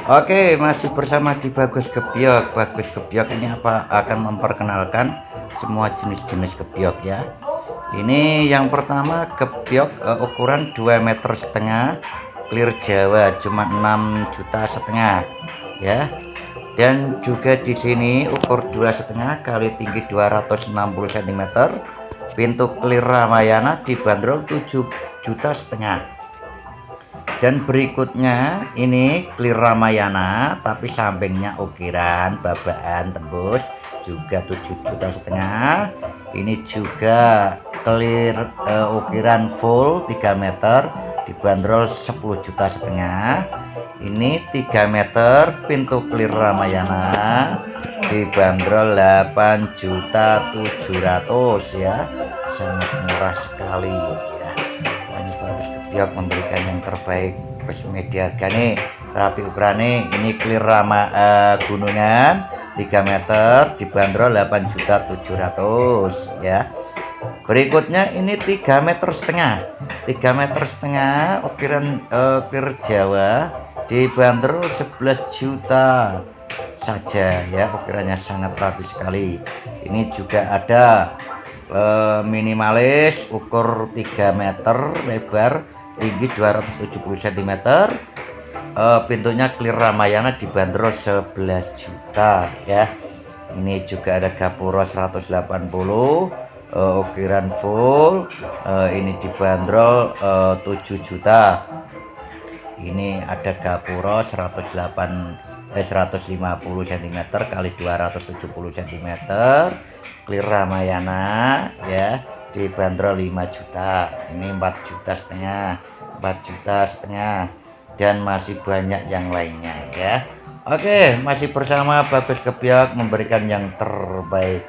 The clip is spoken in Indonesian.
Oke, masih bersama di Bagus Gebyok. Bagus Gebyok ini akan memperkenalkan semua jenis-jenis gebyok ya. Ini yang pertama gebyok ukuran 2,5 meter, clear Jawa cuma 6,5 juta ya. Dan juga di sini ukur 2,5 kali tinggi 260 cm. Pintu clear Ramayana dibanderol 7,5 juta. Dan berikutnya ini clear Ramayana tapi sampingnya ukiran babaan tembus juga 7,5 juta. Ini juga clear ukiran full 3 meter dibanderol 10,5 juta. Ini 3 meter pintu clear Ramayana dibanderol 8,700.000 ya, sangat murah sekali ya. Bagus Gebyok memberikan yang terbaik pas media hargane rapi ukurannya. Ini clear gunungan 3 meter dibanderol 8,700.000 ya. Berikutnya ini 3,5 meter ukiran clear Jawa dibanderol 11 juta saja ya, ukirannya sangat rapi sekali. Ini juga ada minimalis ukur 3 meter lebar tinggi 270 cm, pintunya clear Ramayana dibanderol 11 juta ya. Ini juga ada gapura 180 ukiran full, ini dibanderol 7 juta. Ini ada gapura 150 cm kali 270 cm clear Ramayana ya, dibanderol 5 juta. Ini 4,5 juta, dan masih banyak yang lainnya ya. Oke, masih bersama Bagus Gebyok memberikan yang terbaik.